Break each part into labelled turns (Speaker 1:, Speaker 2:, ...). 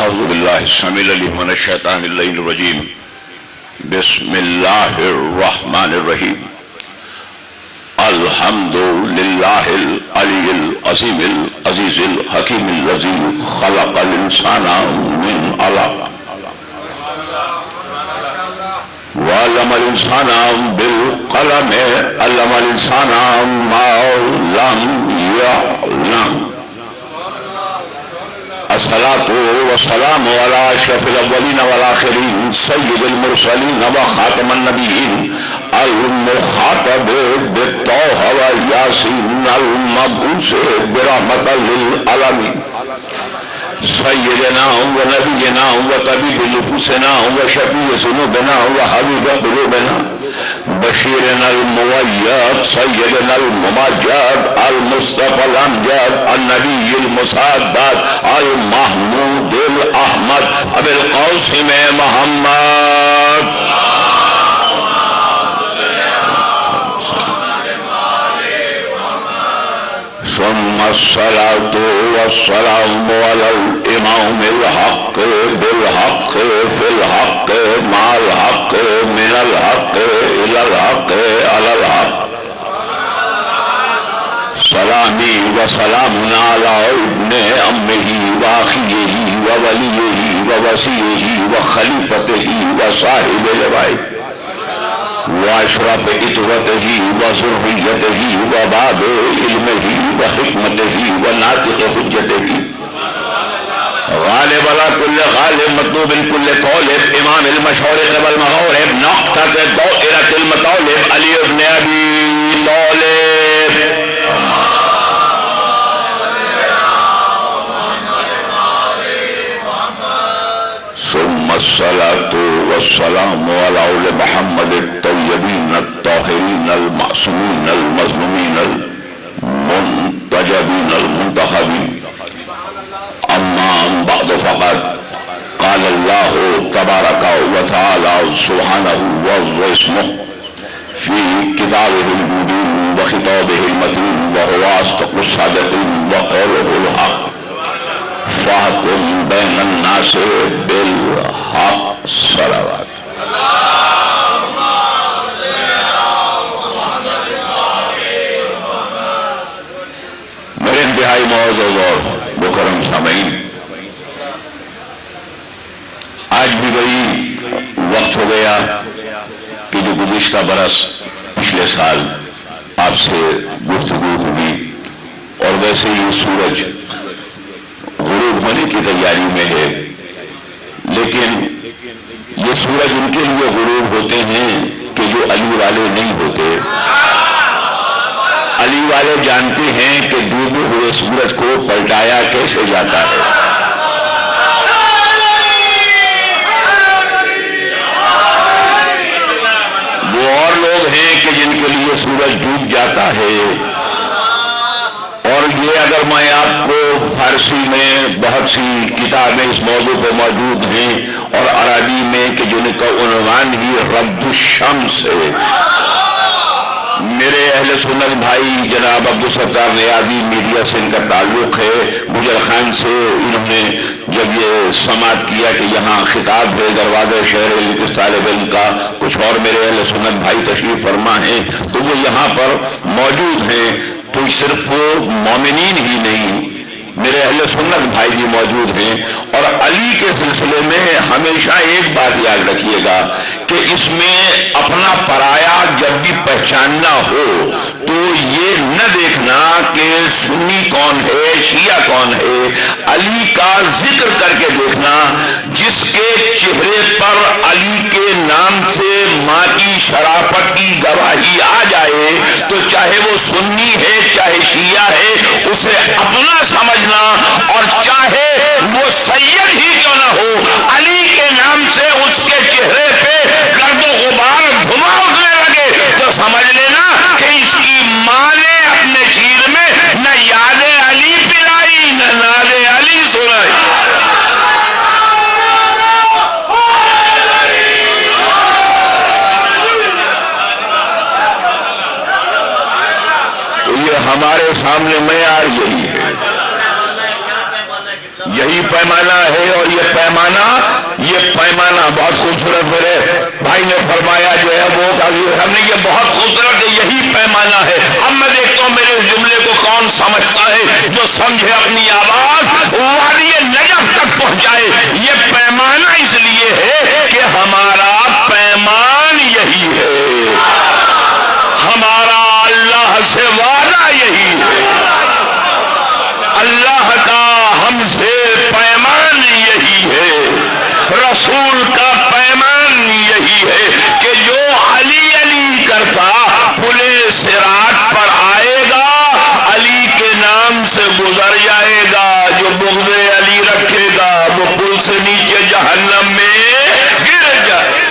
Speaker 1: اعوذ باللہ السمیع العلیم من الشیطان اللعین الرجیم بسم اللہ الرحمن الرحیم الحمد للہ العلی العظیم العزیز الحکیم الذی خلق الانسان من علق وعلم الانسان بالقلم علم الانسان ما لم يعلم الصلاة والسلام على اشرف الاولین والآخرین سید المرسلین وخاتم النبیین المخاطب بالطه والياسین المبعوث برحمة للعالمین سیدنا و نبینا و طبیب نفوسنا و شفیع ذنوبنا و حبیب قلوبنا بشیرنا الموید سیدنا الممجد المصطفى الامجد النبی المصدق المحمود الاحمد ابی القاسم محمد ثم الصلاة والسلام على الإمام الحق بالحق في الحق مع الحق من الحق إلى الحق على الحق سلامي وسلامنا على ابن أمه وأخيه ووليه ووصيه وخليفته وصاحب لوائه واشرف اطوته وذريته وباب علمه وحکمته وناطق حجته غالب على كل غالب مطلوب كل طالب امام المشارق والمغارب نقطة دائرة المطالب علی ابن ابی طالب ثم الصلاة والسلام على أولي محمد الطيبين الطاهرين المعصومين المظلومين المنتجبين المنتخبين أما بعد فقد قال الله تبارك وتعالى سبحانه واسمه في كتابه المبين وخطابه المتين وهو أصدق الصادقين وقوله الحق فاحكم بين الناس بالحق صلوات میرے انتہائی معزز اور مکرم سامعین، آج بھی وہی وقت ہو گیا کہ جو گزشتہ برس پچھلے سال آپ سے گفتگو ہوئی، اور ویسے ہی سورج غروب ہونے کی تیاری میں ہے، لیکن یہ سورج ان کے لیے غروب ہوتے ہیں کہ جو علی والے نہیں ہوتے۔ علی والے جانتے ہیں کہ ڈوبے ہوئے سورج کو پلٹایا کیسے جاتا ہے۔ وہ اور لوگ ہیں کہ جن کے لیے سورج ڈوب جاتا ہے، اور یہ اگر میں آپ کو فارسی میں بہت سی کتابیں اس موضوع پہ موجود ہیں، اور عربی میں کہ جن کا عنوان ہی رد الشمس ہے۔ میرے اہل سنت بھائی جناب عبدالستار نیازی میڈیا سے ان کا تعلق ہے، گجر خان سے انہوں نے جب یہ سماعت کیا کہ یہاں خطاب ہے دروازہ شہر علم اس طالب علم کا، کچھ اور میرے اہل سنت بھائی تشریف فرما ہیں، تو وہ یہاں پر موجود ہیں۔ تو صرف مومنین ہی نہیں، میرے اہل سنت بھائی بھی موجود ہیں، اور علی کے سلسلے میں ہمیشہ ایک بات یاد رکھیے گا کہ اس میں اپنا پرایا جب بھی پہچاننا ہو تو یہ نہ دیکھنا کہ سنی کون ہے شیعہ کون ہے، علی کا ذکر کر کے دیکھنا۔ جس کے چہرے پر علی کے نام سے ماں کی شرافت کی گواہی آ جائے تو چاہے وہ سنی ہے چاہے شیعہ ہے، اسے اپنا سمجھنا، اور چاہے وہ سید ہی کیوں نہ ہو، علی کے نام سے اس کے چہرے پہ گرد و غبار دھواں اٹھنے لگے تو سمجھ لینا کہ اس کی ماں نے اپنے شیر میں نہ یاد علی پلائی نہ ناد علی سنائی۔ تو یہ ہمارے سامنے معیار یہی ہے۔ یہی پیمانہ ہے، اور یہ پیمانہ بہت خوبصورت میرے بھائی نے فرمایا جو ہے وہ ہم نے، یہ بہت خوبصورت ہے، یہی پیمانہ ہے۔ اب میں دیکھتا ہوں میرے اس جملے کو کون سمجھتا ہے، جو سمجھے اپنی آواز وادی نجف تک پہنچائے۔ یہ پیمانہ اس لیے ہے کہ ہمارا پیمان یہی ہے، ہمارا اللہ سے وعدہ یہی ہے، اللہ کا ہم سے پیمان یہی ہے، رسول کا پیمان یہی ہے کہ جو علی علی کرتا پلے صراط پر آئے گا، علی کے نام سے گزر جائے گا، جو بغض علی رکھے گا وہ پل سے نیچے جہنم میں گر جائے گا۔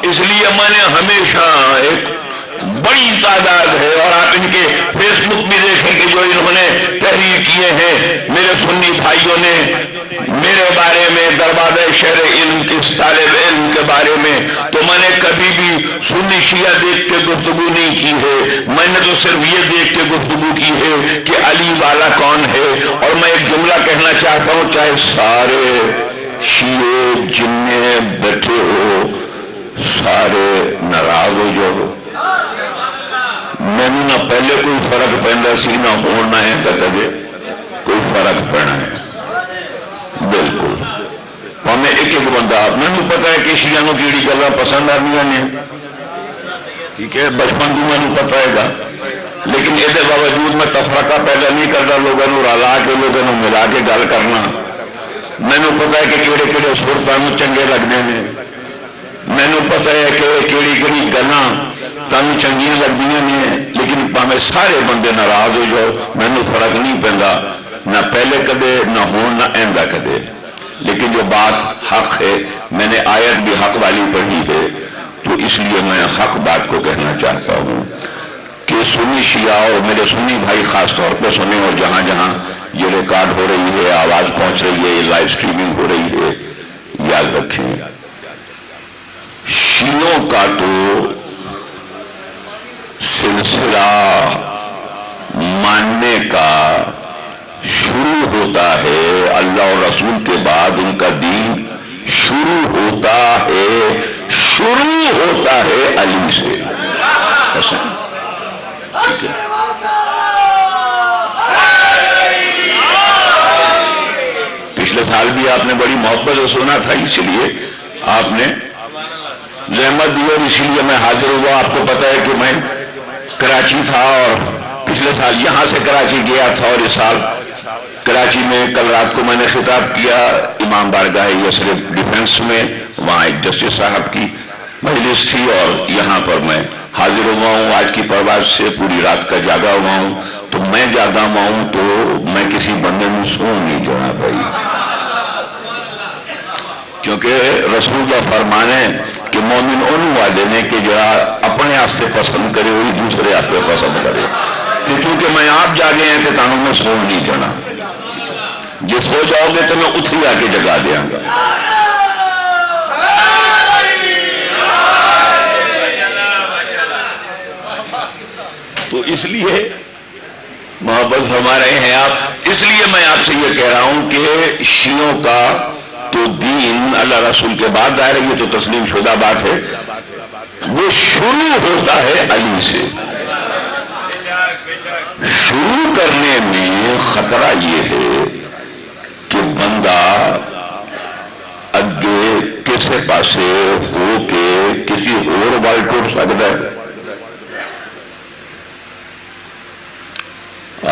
Speaker 1: اس لیے میں نے ہمیشہ ایک بڑی تعداد ہے، اور آپ ان کے فیس بک بھی دیکھیں کہ جو انہوں نے تحریر کیے ہیں میرے سنی بھائیوں نے میرے بارے میں، دروازہ شہر علم کے طالب علم کے بارے میں، تو میں نے کبھی بھی سنی شیعہ دیکھ کے گفتگو نہیں کی ہے، میں نے تو صرف یہ دیکھ کے گفتگو کی ہے کہ علی والا کون ہے۔ اور میں ایک جملہ کہنا چاہتا ہوں، چاہے سارے شیعہ جننے بیٹھے ہو، سارے ناراض ہو جاؤ، میں نے نہ پہلے کوئی فرق پہندا سی، نہ ہونا ہے کدے کوئی فرق پڑنا ہے، بالکل۔ ہمیں ایک بندہ میں نے پتا ہے کہ شیعہ نو کیڑی گلاں پسند آنیاں نے، ٹھیک ہے، بچپن تو میں پتا ہے گا، لیکن یہ باوجود میں تفرقہ پیدا نہیں کرتا، لوگوں کو رلا کے لوگوں ملا کے گل کرنا۔ میں نے پتا ہے کہ کیڑے کیڑے صورتوں چنگے لگتے ہیں، میں نے پتا ہے کہ کیڑی کیڑی گلاں تمہیں چنگیاں لگدیاں نے، لیکن پاویں سارے بندے ناراض ہو جاؤ، میں نے فرق نہیں پہندا، نہ پہلے کدے نہ ہون نہ آئندہ کدے۔ لیکن جو بات حق ہے، میں نے آیت بھی حق والی پڑھی ہے، تو اس لیے میں حق بات کو کہنا چاہتا ہوں کہ سنی شیعہ اور میرے سنی بھائی خاص طور پہ سنیں، اور جہاں جہاں یہ ریکارڈ ہو رہی ہے، آواز پہنچ رہی ہے، لائیو سٹریمنگ ہو رہی ہے، یاد رکھیں شیعوں کا تو سلسلہ ماننے کا شروع ہوتا ہے اللہ اور رسول کے بعد، ان کا دین شروع ہوتا ہے علی سے۔ ایسا ٹھیک ہے، پچھلے سال بھی آپ نے بڑی محبت سے سنا تھا، اسی لیے آپ نے زحمت دی، اور اسی لیے میں حاضر ہوا۔ آپ کو پتا ہے کہ میں کراچی تھا، اور پچھلے سال یہاں سے کراچی گیا تھا، اور اس سال کراچی میں کل رات کو میں نے خطاب کیا امام بارگاہ یثرب ڈیفنس میں، وہاں ایک جسٹس صاحب کی مجلس تھی، اور یہاں پر میں حاضر ہوا ہوں۔ آج کی پرواز سے پوری رات کا جاگا ہوا ہوں، تو میں جاگا ہوا ہوں تو میں کسی بندے میں سو نہیں جانا بھائی، کیونکہ رسول کا فرمان ہے کہ مومن انہوں والے نے کہ جو اپنے آستے پسند کرے وہی دوسرے آستے پسند کرے، تو چونکہ میں آپ جاگے ہیں کہ تانوں میں سو نہیں جانا، جی سو جاؤ گے تو میں اتھی آ کے جگا دیا گا۔ تو اس لیے محبت ہمارے ہیں آپ، اس لیے میں آپ سے یہ کہہ رہا ہوں کہ شیعوں کا تو دین اللہ رسول کے بعد آئے، یہ تو تسلیم شدہ بات ہے، وہ شروع ہوتا ہے علی سے۔ شروع کرنے میں خطرہ یہ ہے کہ بندہ اگے کسے پاسے ہو کے کسی اور وال ٹوٹ سکتا ہے۔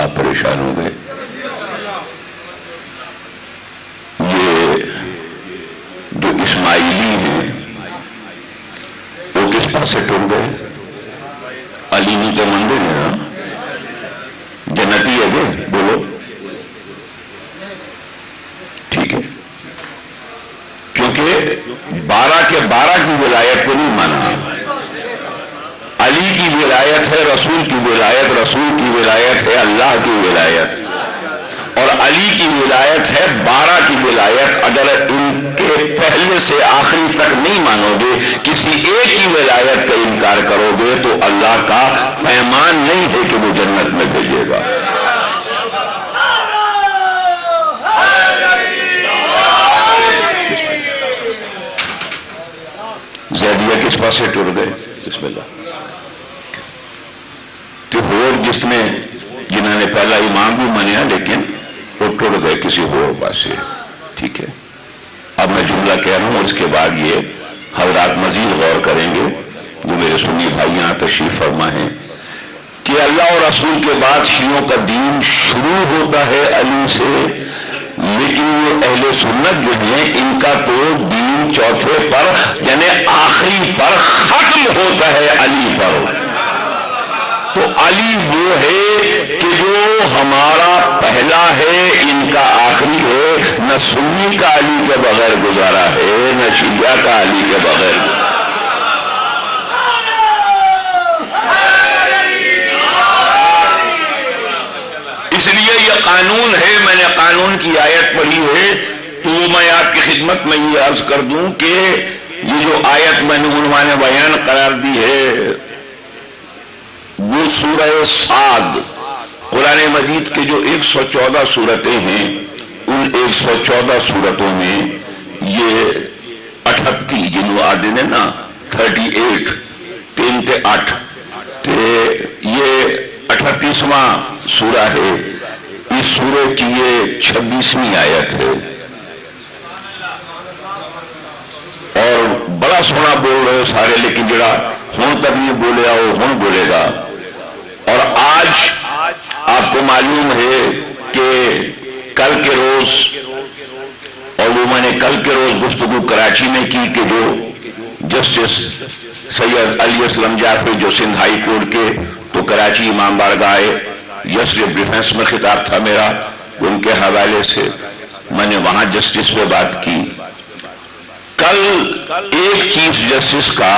Speaker 1: آپ پریشان ہو گئے، یہ جو اسماعیلی ہیں وہ کس پاسے ٹوٹ گئے؟ علی نے تو مندر ہے نا، جنتی ہے گے، بولو ٹھیک ہے، کیونکہ 12 کے 12 کی ولایت کو نہیں مانا، علی کی ولایت ہے، رسول کی ولایت، رسول کی ولایت ہے اللہ کی ولایت، اور علی کی ولایت ہے 12 کی ولایت. اگر ان کے پہلے سے آخری تک نہیں مانو گے، کسی ایک کی ولایت کا انکار کرو گے تو اللہ کا پیمان نہیں ہے کہ وہ جنت میں بھیجے گا. زیدیہ کس پاس سے ٹر گئے؟ بسم اللہ. تو اور جس نے جنہوں نے پہلا امام بھی مانیا لیکن وہ ٹر گئے کسی اور پاس سے. ٹھیک ہے، اب میں جملہ کہہ رہا ہوں، اس کے بعد یہ حضرات مزید غور کریں گے جو میرے سنی بھائی یہاں تشریف فرما ہیں کہ اللہ اور رسول کے بعد شیعوں کا دین شروع ہوتا ہے علی سے، لیکن وہ اہل سنت جو ہیں ان کا تو دین چوتھے پر یعنی آخری پر ختم ہوتا ہے علی پر. تو علی وہ ہے کہ جو ہمارا پہلا ہے، ان کا آخری ہے. نہ سنی کا علی کے بغیر گزارا ہے، نہ شیعہ کا علی کے بغیر. اس لیے یہ قانون ہے. میں نے قانون کی آیت پڑھی ہے تو وہ میں آپ کی خدمت میں یہ عرض کر دوں کہ یہ جو آیت میں نے عنوان بیان قرار دی ہے وہ سورہ صاد، قرآن مجید کے جو 114 صورتیں ہیں ان 114 صورتوں میں یہ 38 جنہوں آدھے نے نا 38 3 تے 8 تے یہ 38واں سورہ ہے. اس سورہ کی یہ 26ویں آیت ہے اور بڑا سونا بول رہے ہو سارے، لیکن جڑا ہون تک نہیں بولے وہ ہون بولے گا. اور آج آپ کو معلوم ہے کہ کل کے روز، اور وہ میں نے کل کے روز گفتگو کراچی میں کی کہ جو جسٹس سید علی اسلم جعفری جو سندھ ہائی کورٹ کے تو کراچی امام بارگاہ یسرب ڈیفنس میں خطاب تھا میرا، ان کے حوالے سے میں نے وہاں جسٹس پہ بات کی. کل ایک چیف جسٹس کا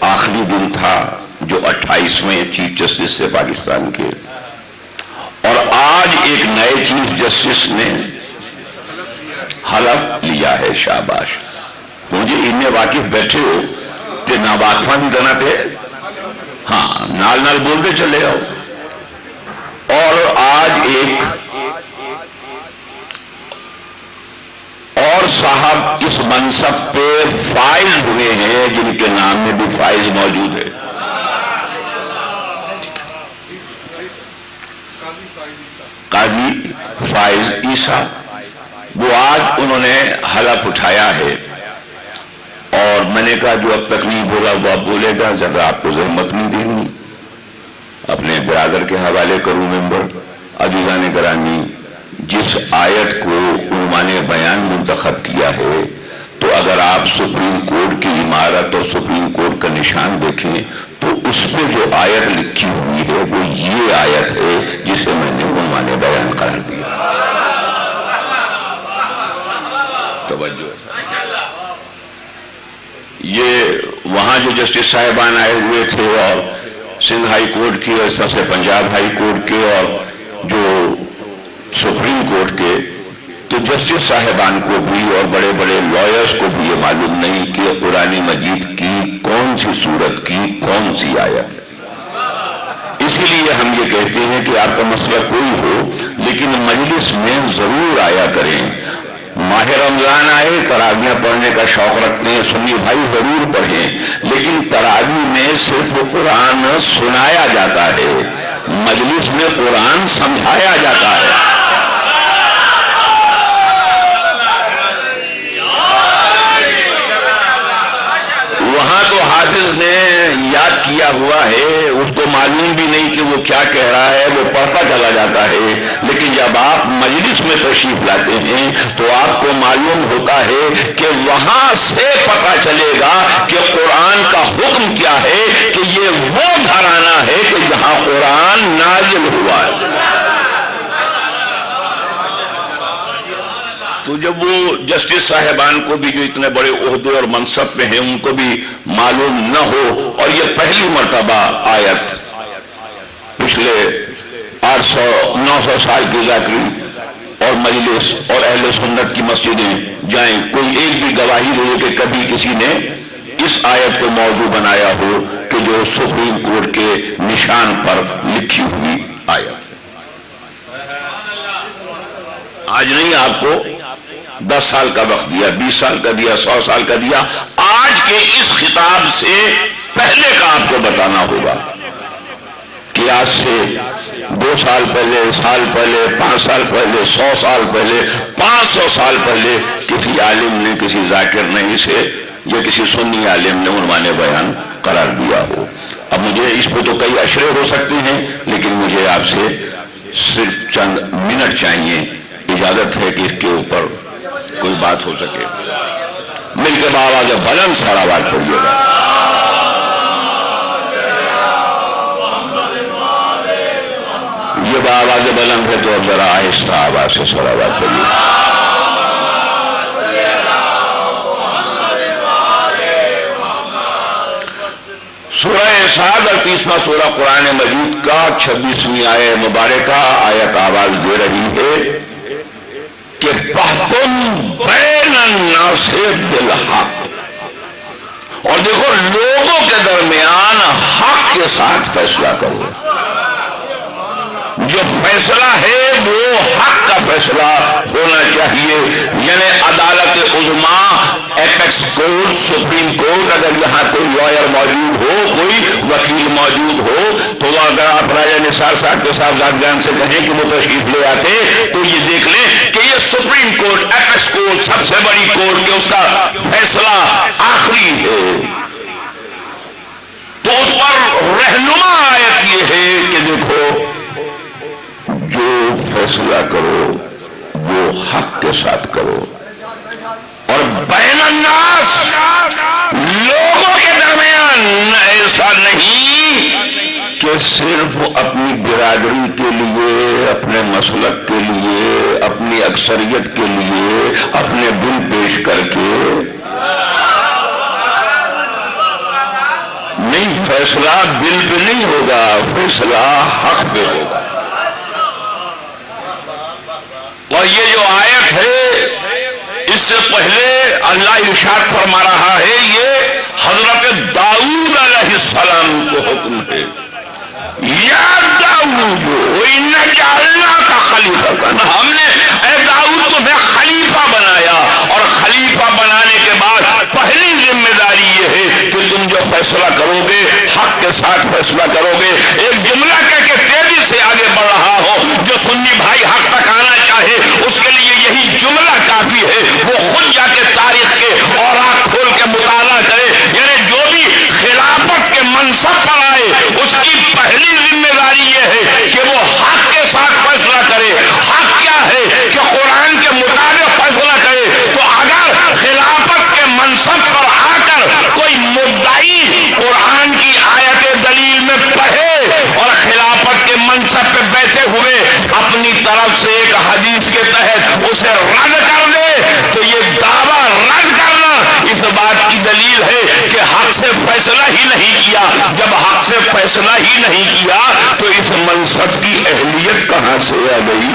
Speaker 1: آخری دن تھا جو 28ویں چیف جسٹس سے پاکستان کے، اور آج ایک نئے چیف جسٹس نے حلف لیا ہے. شاباش. مجھے انہیں واقف بیٹھے ہو تے نا واقفہ نہیں کرنا تے ہاں نال نال بولتے چلے آؤ. اور آج ایک اور صاحب اس منصب پہ فائز ہوئے ہیں جن کے نام میں بھی فائز موجود ہے. قاضی فائز عیسیٰ، وہ آج انہوں نے حلف اٹھایا ہے. اور میں نے کہا جو اب تک نہیں بولا وہ اب بولے گا، ذرا آپ کو زحمت نہیں دینی. اپنے برادر کے حوالے کروں ممبر عزیزان گرامی، جس آیت کو عنوان بیان منتخب کیا ہے تو اگر آپ سپریم کورٹ کی عمارت اور سپریم کورٹ کا نشان دیکھیں تو اس پہ جو آیت لکھی ہوئی ہے وہ یہ آیت ہے جسے میں نے عنوان بیان قرار دیا. توجہ. یہ وہاں جو جسٹس صاحبان آئے ہوئے تھے اور سندھ ہائی کورٹ کی اور سب سے پنجاب ہائی کورٹ کے اور جو سپریم کورٹ کے، تو جسٹس صاحبان کو بھی اور بڑے بڑے لائرز کو بھی یہ معلوم نہیں کہ قرآن مجید کی کون سی سورت کی کون سی آیت ہے. اسی لیے ہم یہ کہتے ہیں کہ آپ کا مسئلہ کوئی ہو لیکن مجلس میں ضرور آیا کریں. ماہ رمضان آئے، تراویح پڑھنے کا شوق رکھتے ہیں سنی بھائی ضرور پڑھیں، لیکن تراویح میں صرف قرآن سنایا جاتا ہے، مجلس میں قرآن سمجھایا جاتا ہے. وہاں تو حافظ نے یاد کیا ہوا ہے، اس کو معلوم بھی نہیں کہ وہ کیا کہہ رہا ہے، وہ پڑھتا چلا جاتا ہے. لیکن جب آپ مجلس میں تشریف لاتے ہیں تو آپ کو معلوم ہوتا ہے کہ وہاں سے پتہ چلے گا کہ قرآن کا حکم کیا ہے، کہ یہ وہ گھرانہ ہے کہ جہاں قرآن نازل ہوا ہے. تو جب وہ جسٹس صاحبان کو بھی جو اتنے بڑے عہدے اور منصب پہ ہیں ان کو بھی معلوم نہ ہو، اور یہ پہلی مرتبہ آیت پچھلے 900 سال کی ذاکری اور مجلس اور اہل سنت کی مسجدیں جائیں، کوئی ایک بھی گواہی دے کہ کبھی کسی نے اس آیت کو موضوع بنایا ہو کہ جو سپریم کورٹ کے نشان پر لکھی ہوئی آیت۔ آج نہیں، آپ کو 10 سال کا وقت دیا، 20 سال کا دیا، 100 سال کا دیا، آج کے اس خطاب سے پہلے کا آپ کو بتانا ہوگا کہ آج سے 2 سال پہلے، سال پہلے، 5 سال پہلے، 100 سال پہلے، 500 سال پہلے کسی عالم نے، کسی ذاکر نے اسے یا کسی سنی عالم نے عنوان بیان قرار دیا ہو۔ اب مجھے اس پہ تو کئی اشرے ہو سکتے ہیں، لیکن مجھے آپ سے صرف چند منٹ چاہیے، اجازت ہے کہ اس کے اوپر کوئی بات ہو سکے۔ مل کے بآواز بلند سارا بات پڑھیے گا۔ یہ بآواز بلند ہے تو اب ذرا آہستہ آواز سے سارا بات پڑھیے گا۔ سورہ احزاب 38واں سورہ قرآن مجید کا 26ویں آیہ مبارکہ آیت آواز دے رہی ہے کہ فَحْكُم بَيْنَ النَّاسِ بِالْحَقِّ، اور دیکھو لوگوں کے درمیان حق کے ساتھ فیصلہ کرو۔ جو فیصلہ ہے وہ حق کا فیصلہ ہونا چاہیے، یعنی عدالت عظمیٰ، ایپیکس کورٹ، سپریم کورٹ، اگر یہاں کوئی لائر موجود ہو، کوئی وکیل موجود ہو تو اگر آپ راجہ نثار صاحب کے صاحبزادگان سے کہیں کہ وہ تشریف لے آتے تو یہ دیکھ لیں کہ یہ سپریم کورٹ، ایپیکس کورٹ، سب سے بڑی کورٹ کہ اس کا فیصلہ آخری ہے، تو اس پر رہنما آیت یہ ہے کہ دیکھو جو فیصلہ کرو وہ حق کے ساتھ کرو، اور بین الناس، لوگوں کے درمیان ایسا نہیں کہ صرف اپنی برادری کے لیے، اپنے مسلک کے لیے، اپنی اکثریت کے لیے اپنے بل پیش کر کے نہیں، فیصلہ بل پہ نہیں ہوگا، فیصلہ حق پہ ہوگا۔ اور یہ جو آیت ہے اس سے پہلے اللہ ارشاد فرما رہا ہے، یہ حضرت داؤد علیہ السلام کو حکم ہے، یا داؤد اِنَّا جَعَلْنَاكَ خَلِيفَةً، ہم نے اے داؤد تمہیں خلیفہ بنایا، اور خلیفہ بنانے کے بعد پہلی ذمہ داری یہ ہے کہ تم جو فیصلہ کرو گے حق کے ساتھ فیصلہ کرو گے۔ ایک جملہ کہہ کے تیزی سے آگے بڑھ رہا ہو، جو سنی بھائی حق تک آنا چاہے اس کے لیے یہی جملہ کافی ہے، وہ خود جا کے تاریخ کے اوراق کھول کے مطالعہ کرے، یعنی جو بھی خلافت کے منصب پر آئے اس کی پہلی ذمہ داری یہ ہے کہ وہ حق کے ساتھ فیصلہ کرے۔ حق کیا ہے کہ قرآن کے مطابق فیصلہ کرے۔ تو اگر خلافت کے منصب پر آ کر کوئی مدعی قرآن کی آیت دلیل میں پڑھے اور خلافت کے منصب پہ بیٹھے ہوئے اپنی طرف سے ایک حدیث کے تحت اسے رد کر دے تو یہ دعویٰ رد کرنا اس بات کی دلیل ہے کہ حق سے فیصلہ ہی نہیں کیا۔ جب حق سے فیصلہ ہی نہیں کیا تو اس منصب کی اہلیت کہاں سے آ گئی؟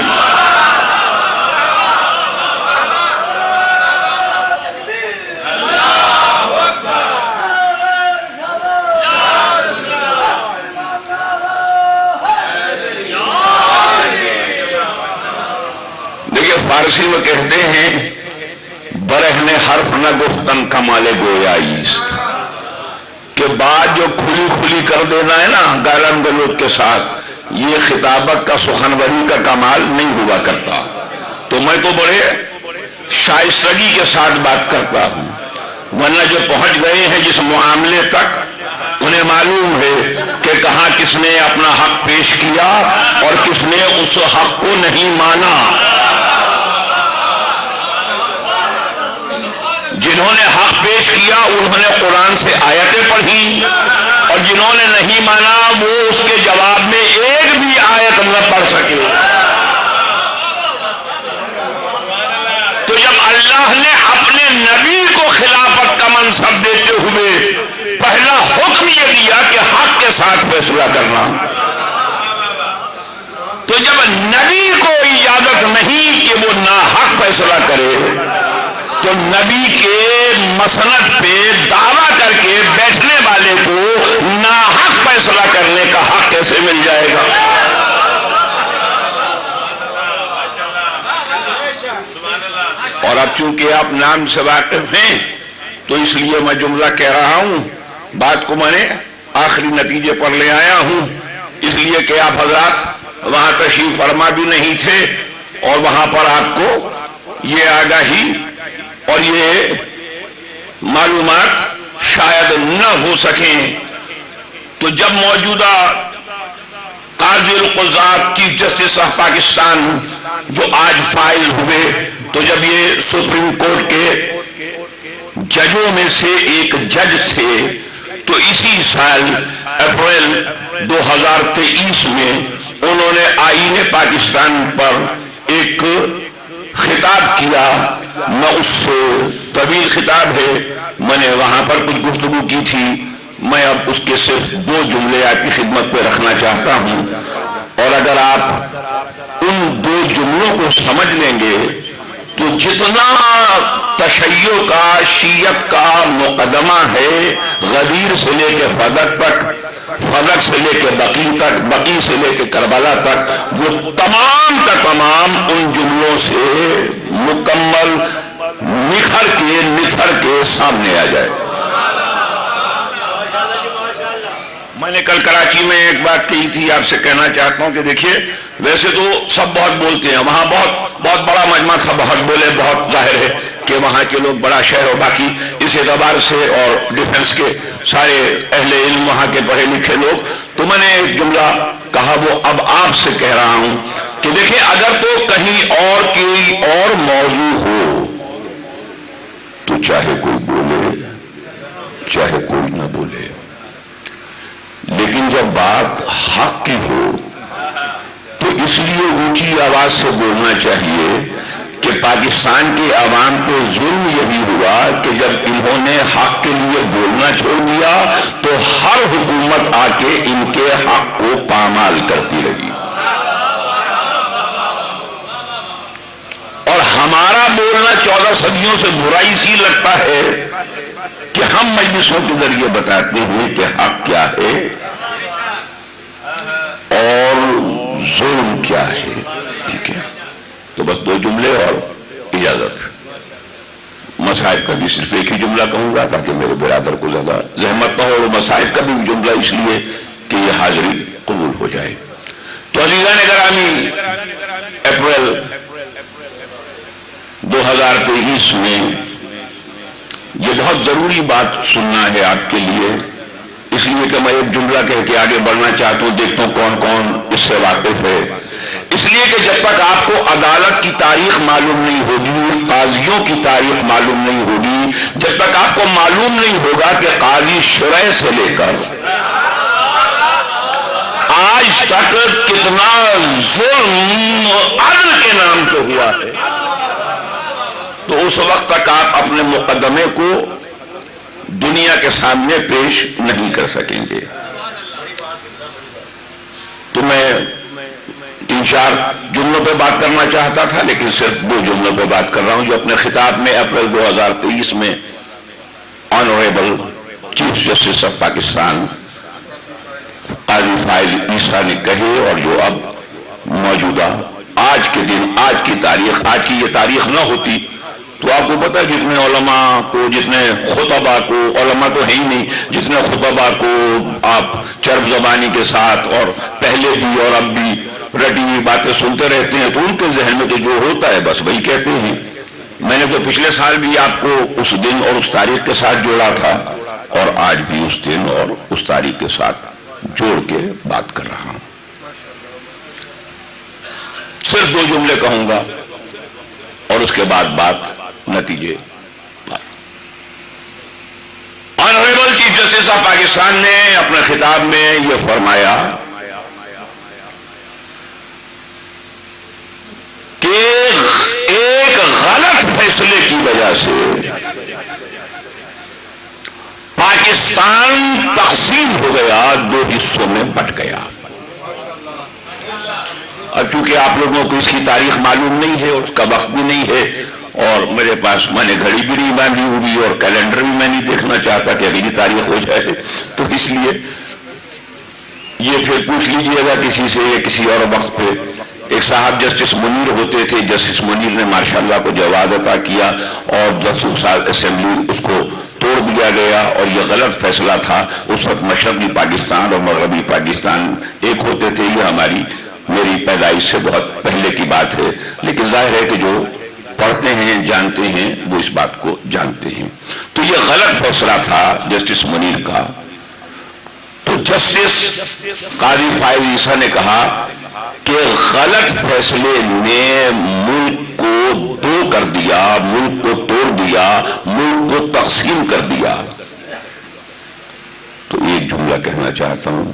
Speaker 1: فارسی میں کہتے ہیں برہن حرف نہ گفتن کمال گویائیست، کہ بات جو کھلی کھلی کر دینا ہے نا گالن گلوچ کے ساتھ، یہ خطابت کا سخنوری کا کمال نہیں ہوا کرتا۔ تو میں تو بڑے شائستگی کے ساتھ بات کرتا ہوں، ورنہ جو پہنچ گئے ہیں جس معاملے تک انہیں معلوم ہے کہ کہاں کس نے اپنا حق پیش کیا اور کس نے اس حق کو نہیں مانا۔ جنہوں نے حق پیش کیا انہوں نے قرآن سے آیتیں پڑھی، اور جنہوں نے نہیں مانا وہ اس کے جواب میں ایک بھی آیت نہ پڑھ سکے۔ تو جب اللہ نے اپنے نبی کو خلافت کا منصب دیتے ہوئے پہلا حکم یہ دیا کہ حق کے ساتھ فیصلہ کرنا، تو جب نبی کو اجازت نہیں کہ وہ ناحق فیصلہ کرے، تو نبی کے مسند پہ دعویٰ کر کے بیٹھنے والے کو ناحق فیصلہ کرنے کا حق کیسے مل جائے گا؟ اور اب چونکہ آپ نام سے واقف ہیں تو اس لیے میں جملہ کہہ رہا ہوں، بات کو میں نے آخری نتیجے پر لے آیا ہوں، اس لیے کہ آپ حضرات وہاں تشریف فرما بھی نہیں تھے اور وہاں پر آپ کو یہ آگاہی اور یہ معلومات شاید نہ ہو سکیں۔ تو جب موجودہ قاضی القضات چیف جسٹس آف پاکستان جو آج فائز ہوئے، تو جب یہ سپریم کورٹ کے ججوں میں سے ایک جج تھے، تو اسی سال اپریل 2023 میں انہوں نے آئین پاکستان پر ایک خطاب کیا۔ میں اس سے طویل خطاب ہے، میں نے وہاں پر کچھ گفتگو کی تھی، میں اب اس کے صرف 2 جملے آپ کی خدمت پہ رکھنا چاہتا ہوں، اور اگر آپ ان 2 جملوں کو سمجھ لیں گے تو جتنا تشیع کا شیعت کا مقدمہ ہے غدیر سے لے کے فدق تک، فدق سے لے کے بقی تک، بقی سے لے کے کربلا تک، وہ تمام کا تمام ان جملوں سے مکمل نکھر کے سامنے آ جائے۔ میں نے کل کراچی میں ایک بات کہی تھی، آپ سے کہنا چاہتا ہوں کہ دیکھیے، ویسے تو سب بہت بولتے ہیں، وہاں بہت بڑا مجمع تھا، بہت بولے، بہت ظاہر ہے کہ وہاں کے لوگ بڑا شہر ہو، باقی اس اعتبار سے اور ڈیفنس کے سارے اہل علم وہاں کے پڑھے لکھے لوگ، تو میں نے ایک جملہ کہا، وہ اب آپ سے کہہ رہا ہوں کہ دیکھیں، اگر تو کہیں اور کوئی اور موضوع ہو تو چاہے کوئی بولے چاہے کوئی نہ بولے، لیکن جب بات حق کی ہو تو اس لیے اونچی آواز سے بولنا چاہیے کہ پاکستان کے عوام کو ظلم یہی ہوا کہ جب انہوں نے حق کے لیے بولنا چھوڑ دیا تو ہر حکومت آ کے ان کے حق کو پامال کرتی رہی، اور ہمارا بولنا 14 صدیوں سے برائی سی لگتا ہے کہ ہم مجلسوں کے ذریعے بتاتے ہیں کہ حق کیا ہے اور ظلم کیا ہے۔ ٹھیک ہے، تو بس 2 جملے اور اجازت۔ مصائب کا بھی صرف ایک ہی جملہ کہوں گا تاکہ میرے برادر کو زیادہ زحمت نہ ہو، اور مصائب کا بھی جملہ اس لیے کہ یہ حاضری قبول ہو جائے۔ تو عزیزان گرامی، اپریل 2023 میں یہ بہت ضروری بات سننا ہے آپ کے لیے، اس لیے کہ میں ایک جملہ کہہ کے آگے بڑھنا چاہتا ہوں، دیکھتا ہوں کون کون اس سے واقف ہے۔ اس لیے کہ جب تک آپ کو عدالت کی تاریخ معلوم نہیں ہوگی، قاضیوں کی تاریخ معلوم نہیں ہوگی، جب تک آپ کو معلوم نہیں ہوگا کہ قاضی شرح سے لے کر آج تک کتنا ظلم عدل کے نام پہ ہوا ہے، تو اس وقت تک آپ اپنے مقدمے کو دنیا کے سامنے پیش نہیں کر سکیں گے۔ تو میں 3-4 جملوں پہ بات کرنا چاہتا تھا، لیکن صرف 2 جملوں پہ بات کر رہا ہوں جو اپنے خطاب میں اپریل 2023 میں honourable chief justice of Pakistan قاضی فائز عیسیٰ نے کہے، اور جو اب موجودہ آج کے دن، آج کی تاریخ، آج کی یہ تاریخ نہ ہوتی تو آپ کو پتہ ہے جتنے علماء کو، جتنے خطباء کو، علماء تو ہے ہی نہیں، جتنے خطباء کو آپ چرب زبانی کے ساتھ اور پہلے بھی اور اب بھی رٹی ہوئی باتیں سنتے رہتے ہیں، تو ان کے ذہن میں تو جو ہوتا ہے بس وہی کہتے ہیں۔ میں نے تو پچھلے سال بھی آپ کو اس دن اور اس تاریخ کے ساتھ جوڑا تھا، اور آج بھی اس دن اور اس تاریخ کے ساتھ جوڑ کے بات کر رہا ہوں۔ صرف 2 جملے کہوں گا اور اس کے بعد بات نتیجے۔ Honourable chief justice of Pakistan نے اپنے خطاب میں یہ فرمایا کہ ایک غلط فیصلے کی وجہ سے پاکستان تقسیم ہو گیا، 2 حصوں میں بٹ گیا۔ اور چونکہ آپ لوگوں کو اس کی تاریخ معلوم نہیں ہے اور اس کا وقت بھی نہیں ہے، اور میرے پاس میں نے گھڑی بھی نہیں باندھی ہوئی اور کیلنڈر بھی میں نہیں دیکھنا چاہتا کہ اگلی تاریخ ہو جائے، تو اس لیے یہ پھر پوچھ لیجئے گا کسی سے یا کسی اور وقت پہ۔ ایک صاحب جسٹس منیر ہوتے تھے، جسٹس منیر نے ماشاءاللہ کو جواب عطا کیا اور جسٹس اسمبلی اس کو توڑ دیا گیا، اور یہ غلط فیصلہ تھا۔ اس وقت مشرقی پاکستان اور مغربی پاکستان ایک ہوتے تھے، یہ میری پیدائش سے بہت پہلے کی بات ہے، لیکن ظاہر ہے کہ جو پڑھتے ہیں جانتے ہیں وہ اس بات کو جانتے ہیں۔ تو یہ غلط فیصلہ تھا جسٹس منیر کا۔ تو جسٹس قاضی فائز عیسیٰ نے کہا کہ غلط فیصلے نے ملک کو دو کر دیا، ملک کو توڑ دیا، ملک کو تقسیم کر دیا۔ تو ایک جملہ کہنا چاہتا ہوں،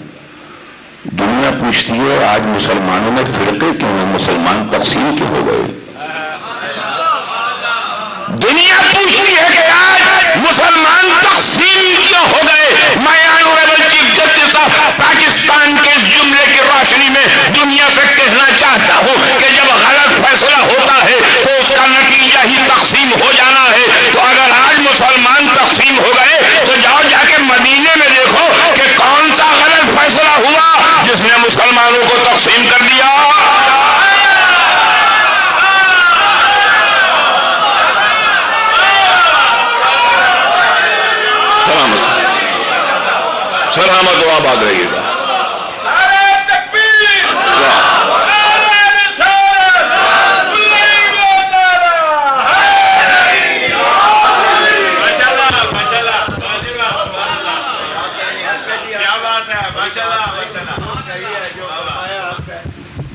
Speaker 1: دنیا پوچھتی ہے آج مسلمانوں میں فرقے کیوں ہیں، مسلمان تقسیم کیوں ہو گئے؟ دنیا پوچھتی ہے کہ آج مسلمان تقسیم کیوں ہو گئے؟ میں honourable chief justice of Pakistan کے اس جملے کی روشنی میں دنیا سے کہنا چاہتا ہوں کہ جب غلط فیصلہ ہوتا ہے تو اس کا نتیجہ ہی تقسیم ہو جانا ہے۔ تو اگر آج مسلمان تقسیم ہو گئے تو جاؤ جا کے مدینے میں دیکھو کہ کون سا غلط فیصلہ ہوا جس نے مسلمانوں کو تقسیم کر دیا۔ سلامت ہو، آباد رہیے گا۔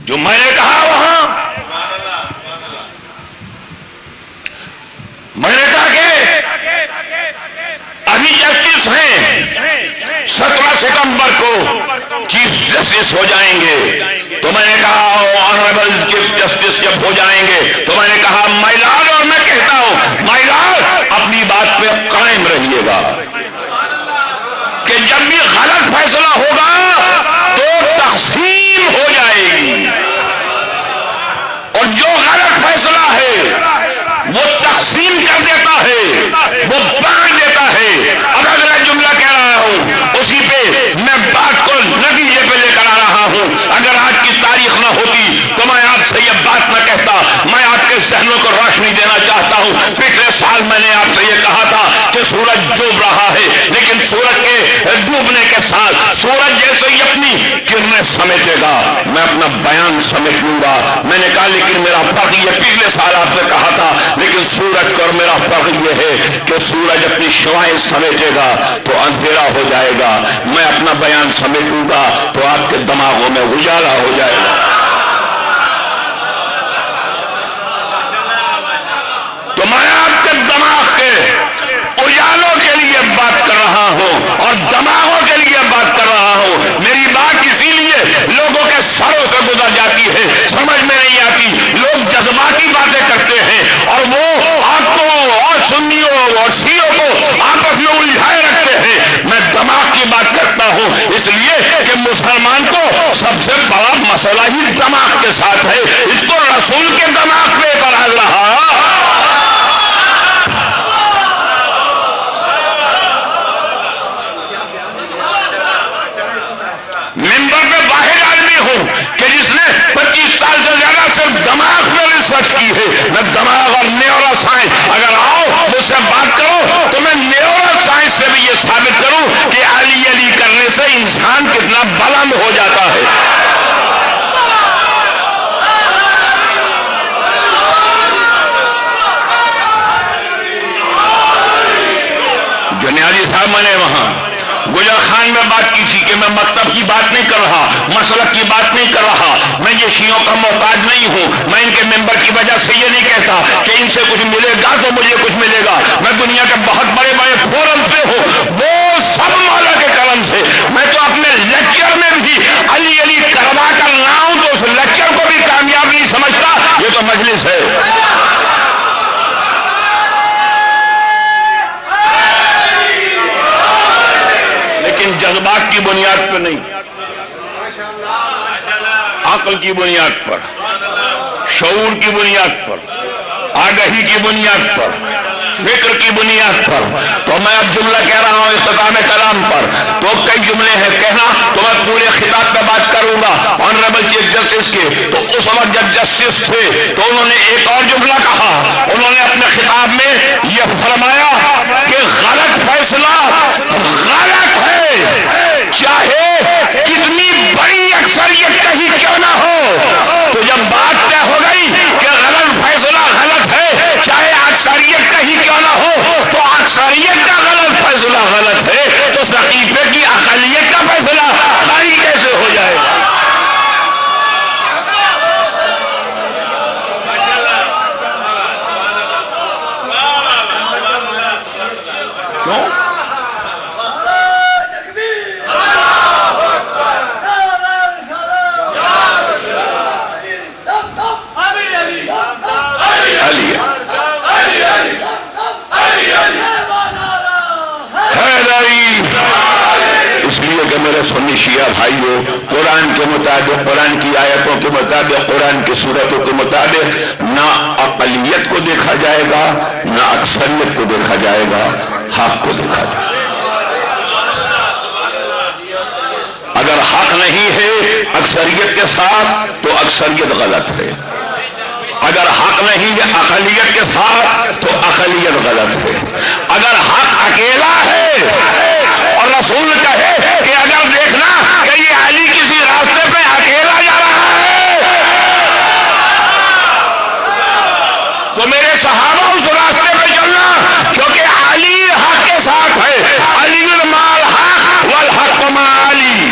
Speaker 1: جو میں نے کہا وہاں میں نے کہا کہ ابھی جسٹس ہیں 17 ستمبر کو چیف جسٹس ہو جائیں گے، تو میں نے کہا آنریبل چیف جسٹس جب ہو جائیں گے تو میں نے کہا مائی لارڈ، اور میں کہتا ہوں مائی لارڈ اپنی بات پہ قائم رہیے گا کہ جب بھی غلط فیصلہ ہوگا تو تقسیم ہو جائے گی، اور جو غلط فیصلہ ہے وہ تقسیم کر دیتا ہے، وہ بانٹ دیتا ہے۔ اب اگلا جملہ کہہ رہا ہوں، اسی پہ میں بات کو نتیجے پہ لے کر آ رہا ہوں۔ اگر آج کی تاریخ نہ ہوتی تو میں آپ سے یہ بات نہ کہتا، میں آپ کے ذہنوں کو روشنی دینا چاہتا ہوں۔ پچھلے سال میں نے آپ سے یہ کہا تھا کہ سورج ڈوب رہا ہے، لیکن سورج کے ڈوبنے کے ساتھ سورج جیسے ہی اپنی کرنیں سمیٹے گا میں اپنا بیان سمیٹ لوں گا۔ میں نے کہا لیکن میرا فرق یہ، پچھلے سال آپ نے کہا تھا لیکن سورج کو اور میرا فرق یہ ہے کہ سورج اپنی شعائیں سمیٹے گا تو اندھیرا ہو جائے گا، میں اپنا بیان سمیٹوں گا تو آپ کے دماغوں میں اجالا ہو جائے گا۔ تو میں آپ کے دماغ کے اجالوں کے لیے بات کر رہا ہوں اور دماغوں کے لیے بات کر رہا ہوں۔ میری بات اسی لیے لوگوں کے سروں سے گزر جاتی ہے، سمجھ میں نہیں آتی۔ لوگ جذباتی باتیں کرتے ہیں اور وہ آپ کو اور سنیوں اور شیعوں کو آپس میں الجھائے رکھتے ہیں۔ میں دماغ کی بات کرتا ہوں اس لیے کہ مسلمان کو سب سے بڑا مسئلہ ہی دماغ کے ساتھ ہے، اس کو رسول کے دماغ پہ اعتراض رہا۔ ممبر پہ واحد آدمی ہوں کہ جس نے 25 سال سے زیادہ صرف دماغ میں ریسرچ کی ہے۔ میں دماغ اور نیورو سائنس، اگر آؤ مجھ سے بات کرو تو میں نیورو سائنس سے بھی یہ ثابت کروں کہ علی علی کرنے سے انسان کتنا بلند ہو جاتا ہے۔ جو نیازی صاحب میں نے وہاں گجر خان میں بات کی تھی کہ میں مکتب کی بات نہیں کر رہا، مسلک کی بات نہیں کر رہا، میں یہ شیعوں کا محتاج نہیں ہوں، میں ان کے ممبر کی وجہ سے یہ نہیں کہتا کہ ان سے کچھ ملے گا تو مجھے کچھ ملے گا۔ میں دنیا کے بہت بڑے بڑے فورم پہ ہوں، وہ سب مولا کے کرم سے۔ میں تو اپنے لیکچر میں بھی علی علی کروا کر نہ ہوں تو اس لیکچر کو بھی کامیاب نہیں سمجھتا، یہ تو مجلس ہے۔ جذبات کی بنیاد پہ نہیں۔ عقل کی بنیاد پر، شعور کی بنیاد پر، آگہی کی بنیاد پر، فکر کی بنیاد پر. تو میں اب جملہ کہہ رہا ہوں اختتام کلام پر. تو کئی جملے ہیں کہنا، تو میں پورے خطاب پہ بات کروں گا آنریبل چیف جسٹس کے. تو اس وقت جب جسٹس تھے تو انہوں نے ایک اور جملہ کہا. انہوں نے اپنے خطاب میں یہ فرمایا کہ غلط فیصلہ غلط ہے، چاہے کتنی بڑی اکثریت کہیں کیوں نہ ہو. تو جب بات طے ہو گئی کہ غلط فیصلہ غلط ہے، چاہے اکثریت کہیں کیوں نہ ہو، تو اکثریت کا غلط فیصلہ غلط ہے، تو سقیفے کی اقلیت کا فیصلہ صحیح کیسے ہو جائے گا؟ کیوں؟ اس لیے کہ میرے سنی شیعہ بھائیوں، قرآن کے مطابق، قرآن کی آیتوں کے مطابق، قرآن کی صورتوں کے مطابق نہ اقلیت کو دیکھا جائے گا، نہ اکثریت کو دیکھا جائے گا، حق کو دیکھا جائے گا. اگر حق نہیں ہے اکثریت کے ساتھ تو اکثریت غلط ہے. اگر حق نہیں ہے اقلیت کے ساتھ تو اقلیت غلط ہے. اگر حق اکیلا ہے اور رسول کہے کہ اگر دیکھنا کہ یہ علی کسی راستے پہ اکیلا جا رہا ہے تو میرے صحابہ اس راستے پہ چلنا، کیونکہ علی حق کے ساتھ ہے. علی المال حق والحق مع علی.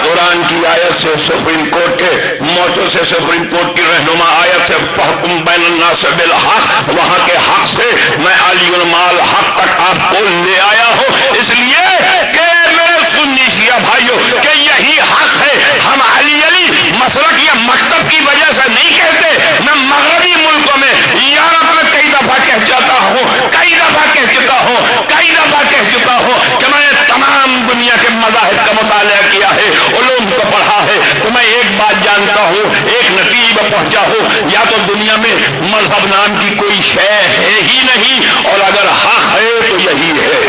Speaker 1: قرآن کی آیت سے، سپریم کورٹ کے موٹو سے، سپریم کورٹ کی رہنما آیت سے، فحکم بین الناس بالحق، وہاں کے حق سے میں علی المال حق تک آپ کو لے آیا ہوں. اس لیے کہ میرے سنی شیعہ بھائیوں کہ یہی حق ہے. ہم علی مسلک یا مکتب کی وجہ سے نہیں کہتے. میں مغربی ملکوں میں، یورپ میں کئی دفعہ کہہ چکا ہوں کہ میں نے تمام دنیا کے مذاہب کا مطالعہ کیا ہے، علوم کو پڑھا ہے. تو میں ایک بات جانتا ہوں، ایک نتیجے پر پہنچا ہوں، یا تو دنیا میں مذہب نام کی کوئی شے ہے ہی نہیں، اور اگر حق ہے تو یہی ہے.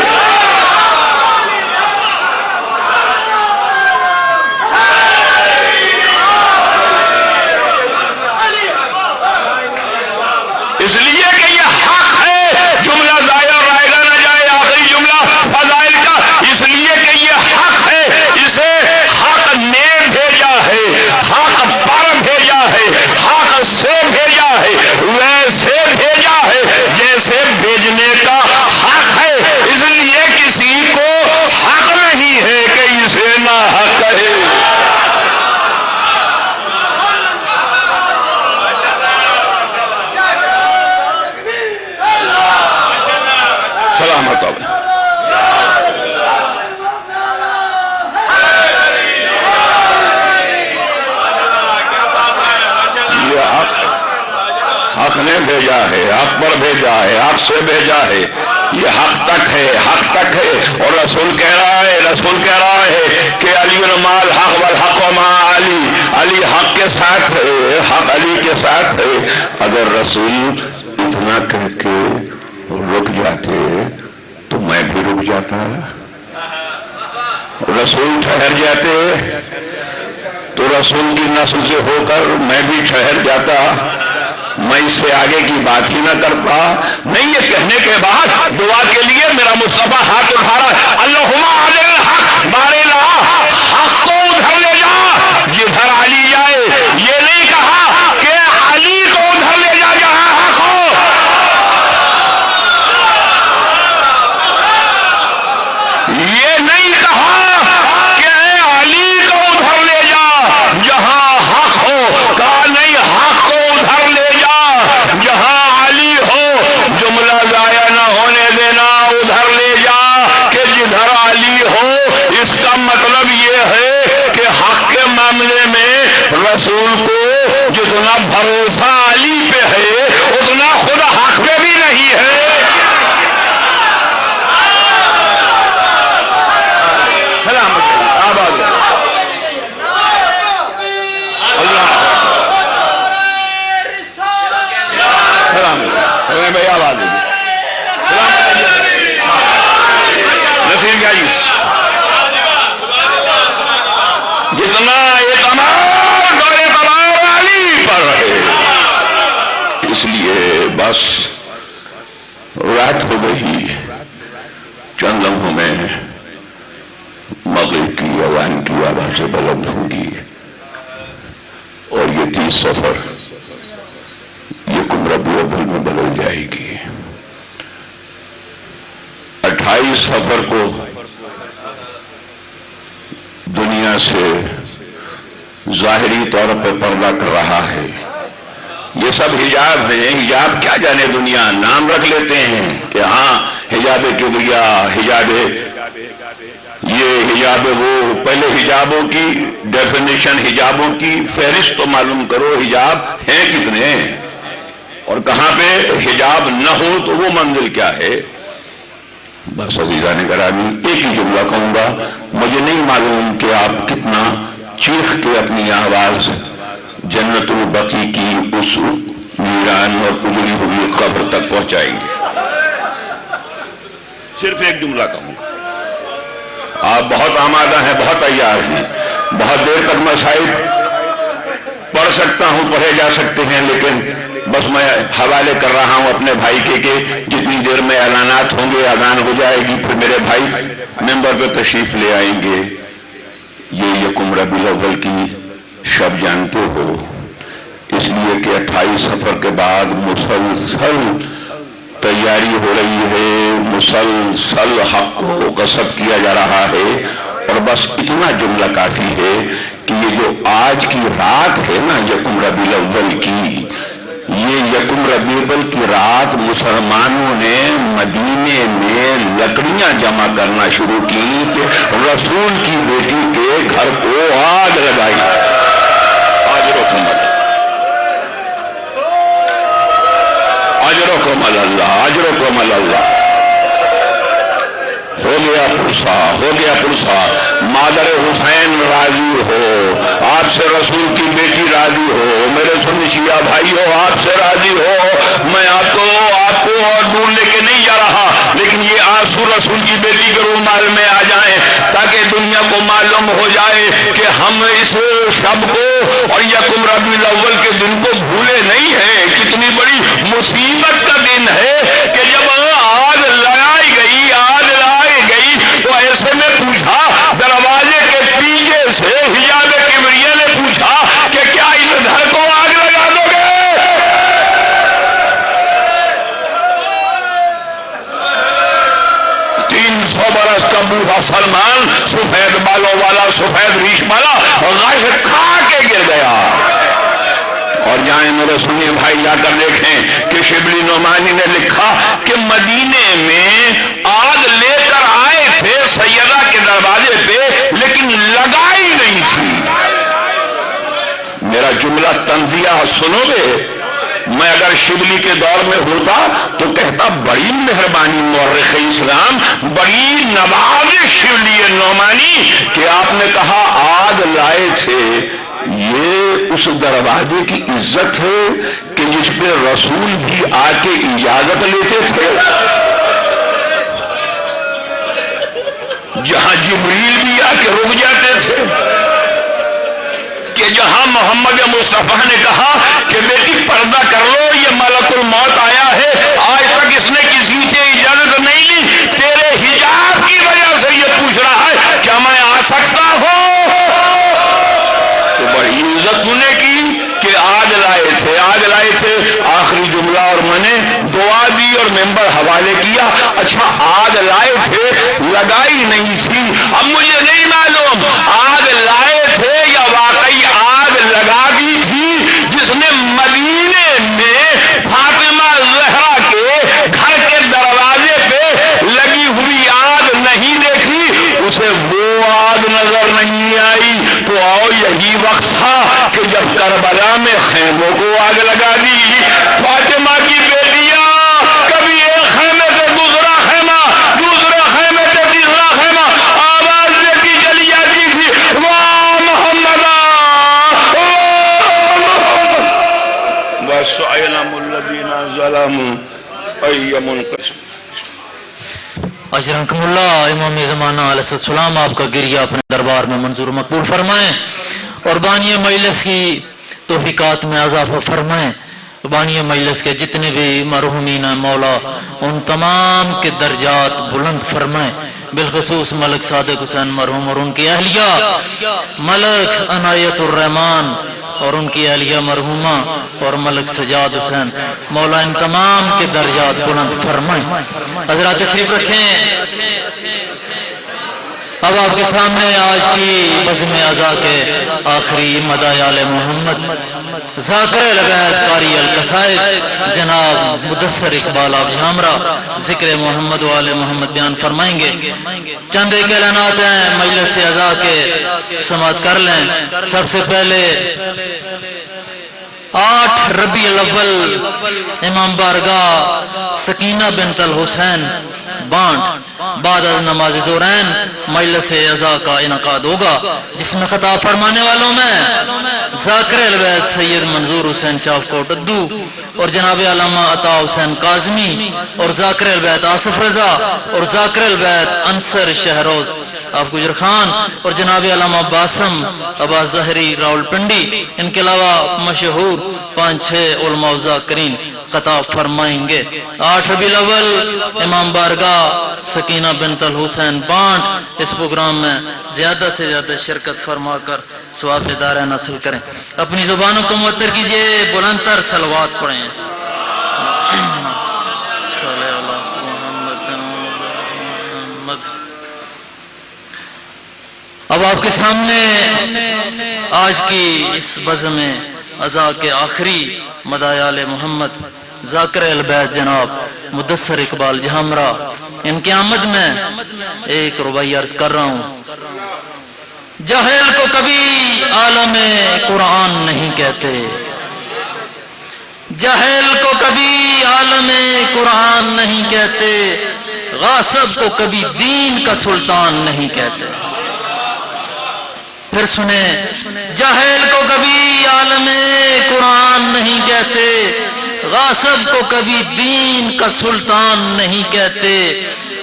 Speaker 1: اس لیے کہ یہ حق ہے. جملہ ضائع رائے گا نہ جائے، آخری جملہ فضائل کا. اس لیے کہ یہ حق ہے، اسے حق نے بھیجا ہے، حق پر بھیجا ہے، حق سے بھیجا ہے، ویسے بھیجا ہے جیسے بھیجنے کا حق ہے. اس لیے کسی کو حق نہیں ہے کہ اسے نہ حق کہے. سلامت ہو. حق نے بھیجا ہے، حق پر بھیجا ہے، حق سے بھیجا ہے. یہ حق تک ہے، حق تک ہے. اور رسول کہہ رہا ہے کہ علی المال حق والحق مع علی. علی حق کے ساتھ ہے، حق علی کے ساتھ ہے. اگر رسول اتنا کہہ کے رک جاتے تو میں بھی رک جاتا. رسول ٹھہر جاتے تو رسول کی نسل سے ہو کر میں بھی ٹھہر جاتا. میں اس سے آگے کی بات ہی نہ کرتا. نہیں، یہ کہنے کے بعد دعا کے لیے میرا مصطفیٰ ہاتھ اٹھا رہا ہے. اللہم علی الحق بارلا، حق کو ادھر لے جا جدھر علی جائے. یہ نہیں کہا کہ علی کو ادھر لے جا جہاں حق ہو. یہ نہیں کہا کہ علی کو ادھر لے جا جہاں حق ہو. کہا نہیں، حق کو ادھر لے جا جہاں علی ہو. جملہ ضائع نہ ہونے دینا. ادھر لے جا کہ جدھر علی اتنا اعتماد اور اعتبار علی پر رہے۔ اس لیے بس رات ہو گئی، چند لمحوں میں مغرب کی اذان کی آوازیں بلند ہوگی اور یہ 30 سفر یکم ربیع الاول میں بدل جائے گی۔ 28 سفر کو دنیا سے ظاہری طور پر پردہ کر رہا ہے۔ یہ سب حجاب ہیں، حجاب کیا جانے، دنیا نام رکھ لیتے ہیں کہ ہاں حجاب کبریاء، حجاب یہ، حجاب وہ۔ پہلے حجابوں کی ڈیفینیشن، حجابوں کی فہرست تو معلوم کرو، حجاب ہیں کتنے اور کہاں پہ حجاب نہ ہو تو وہ منزل کیا ہے۔ بس عزیزان گرامی ایک ہی جملہ کہوں گا، مجھے نہیں معلوم کہ آپ کتنا چیخ کے اپنی آواز جنت البقیع کی اس ویران اور اجڑی ہوئی قبر تک پہنچائیں گے۔ صرف ایک جملہ کہوں گا، آپ بہت آمادہ ہیں، بہت تیار ہیں، بہت دیر تک میں شاید پڑھ سکتا ہوں، پڑھے جا سکتے ہیں، لیکن بس میں حوالے کر رہا ہوں اپنے بھائی کے کہ جتنی دیر میں اعلانات ہوں گے، اذان ہو جائے گی، پھر میرے بھائی ممبر پہ تشریف لے آئیں گے۔ یہ یکم ربیع الاول کی شب جانتے ہو، اس لیے کہ 28 سفر کے بعد مسلسل تیاری ہو رہی ہے، مسلسل حق کو غصب کیا جا رہا ہے، اور بس اتنا جملہ کافی ہے کہ یہ جو آج کی رات ہے نا یکم ربیع الاول کی، یہ یکم ربیع الاول کی رات مسلمانوں نے مدینے میں لکڑیاں جمع کرنا شروع کی کہ رسول کی بیٹی کے گھر کو آگ لگائی۔ اجرکم اللہ، اجرکم اللہ۔ ہو گیا پرسا، ہو گیا پرسا۔ مادر حسین راضی ہو، آپ سے رسول کی بیٹی راضی ہو، میرے سنی شیعہ بھائی ہو، آپ سے راضی ہو۔ میں آپ کو اور دور لے کے نہیں جا رہا، لیکن یہ آنسو رسول کی بیٹی کے رومال میں آ جائیں تاکہ دنیا کو معلوم ہو جائے کہ ہم اس شب کو اور یکم ربیع الاول کے دن کو بھولے نہیں ہیں۔ کتنی بڑی مصیبت کا دن ہے کہ جب آگ لگائی گئی، آگ لگائی گئی تو ایسے میں پوچھا، دروازے کے پیچھے سے حجاب کبریاء نے پوچھا کہ کیا اس گھر کو آگ لگا دو گے؟ 300 برس کا بوڑھا سلمان، سفید بالوں والا، سفید ریش والا، غش کھا کے گر گیا۔ اور جائیں میرے سنیے بھائی، جا کر دیکھیں کہ شبلی نعمانی نے لکھا کہ مدینے میں آگ لے کر آئے تھے سیدہ کے دروازے پہ، لیکن لگائی نہیں تھی۔ میرا جملہ تنزیہ سنو گے؟ میں اگر شبلی کے دور میں ہوتا تو کہتا بڑی مہربانی مورخ اسلام، بڑی نوازش شبلی نعمانی کہ آپ نے کہا آگ لائے تھے۔ یہ اس دروازے کی عزت ہے کہ جس پہ رسول بھی آ کے اجازت لیتے تھے، جہاں جبریل بھی آ کے رک جاتے تھے، کہ جہاں محمد مصطفیٰ نے کہا کہ بیٹی پردہ کر لو، یہ ملک الموت آیا ہے، آج تک اس نے کسی سے اجازت نہیں لی، تیرے حجاب کی وجہ سے یہ پوچھ رہا ہے کیا میں آ سکتا ہوں؟ تو بڑی عزت انہیں کی کہ آگ لائے تھے، آگ لائے تھے۔ آخری جملہ اور میں نے دعا دی اور ممبر حوالے کیا۔ اچھا آگ لائے تھے، لگائی نہیں تھی، اب مجھے نہیں معلوم آگ لائے تھے یا واقعی آگ لگا دی تھی۔ جس نے مدینے میں فاطمہ زہرا کے گھر کے دروازے پہ لگی ہوئی آگ نہیں دیکھی، اسے وہ آگ نظر نہیں آئی۔ تو آؤ یہی وقت تھا کہ جب کربلا میں خیموں کو آگ لگا دی، فاطمہ کی بیٹیاں کبھی ایک خیمے سے دوسرا خیمہ، دوسرے خیمے سے تیسرا خیمہ، آواز دیتی چلی جاتی تھی، واہ محمد وَسَيَعْلَمُ الَّذِينَ ظَلَمُوا أَيَّ مُنقَلَبٍ۔
Speaker 2: اجرکم اللہ، امام زمانہ علیہ السلام آپ کا گریہ اپنے دربار میں منظور مقبول فرمائیں۔ اور بانی مجلس کی توفیقات میں اضافہ فرمائیں. بانی مجلس کے جتنے بھی مرحومین ہیں مولا ان تمام کے درجات بلند فرمائیں. بالخصوص ملک صادق حسین مرحوم اور ان کی اہلیہ ملک عنایت الرحمان اور ان کی اہلیہ مرحومہ اور ملک سجاد حسین، مولا ان تمام کے درجات بلند فرمائیں. حضرات تشریف رکھیں. اب آپ کے سامنے آج کی بزم اعزا کے آخری مداح آل محمد ذاکر البیت قاری القصائد جناب مدثر اقبال آپ جھامرا ذکر محمد و آل محمد بیان فرمائیں گے. چند ایک اعلانات ہیں، مجلس اعزا کے سماعت کر لیں. سب سے پہلے 8 ربیع الاول امام بارگاہ سکینہ بنت الحسین بانٹ بعد از نماز ظہرین مجلس اعزا کا انعقاد ہوگا، جس میں خطاب فرمانے والوں میں ذاکر البیت سید منظور حسین شاف کوٹ ادو اور جناب علامہ عطا حسین کاظمی اور ذاکر البیت آصف رضا اور ذاکر البیت انصر شہروز آف گجر خان اور جناب علامہ باسم ابا ظہری راول پنڈی، ان کے علاوہ مشہور 5-6 علماء و ذاکرین خطاب فرمائیں گے. 8 ربیع الاول امام بارگاہ سکینہ بنت الحسین بانٹ. اس پروگرام میں زیادہ سے زیادہ شرکت فرما کر ثواب دارین حاصل کریں. اپنی زبانوں کو معطر کیجئے، بلند تر صلوات پڑھیں. اب آپ کے سامنے آج کی اس بزم اعزا کے آخری مداح آل محمد ذاکر البیت جناب مدثر اقبال جھامرا، ان کی آمد میں ایک رباعی عرض کر رہا ہوں. جاہل کو کبھی عالم قرآن نہیں کہتے، جاہل کو کبھی عالم قرآن نہیں کہتے، غاصب کو کبھی دین کا سلطان نہیں کہتے. پھر سنیں، جاہل کو کبھی عالم قرآن نہیں کہتے، غاصب کو کبھی دین کا سلطان نہیں کہتے.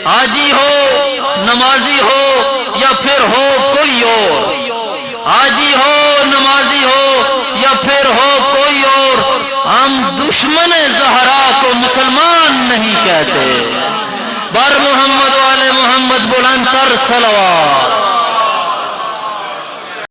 Speaker 2: حاجی ہو نمازی ہو یا پھر ہو کوئی اور، حاجی ہو نمازی ہو یا پھر ہو کوئی اور، ہم دشمن زہرا کو مسلمان نہیں کہتے. بر محمد والے محمد بلند تر صلوات.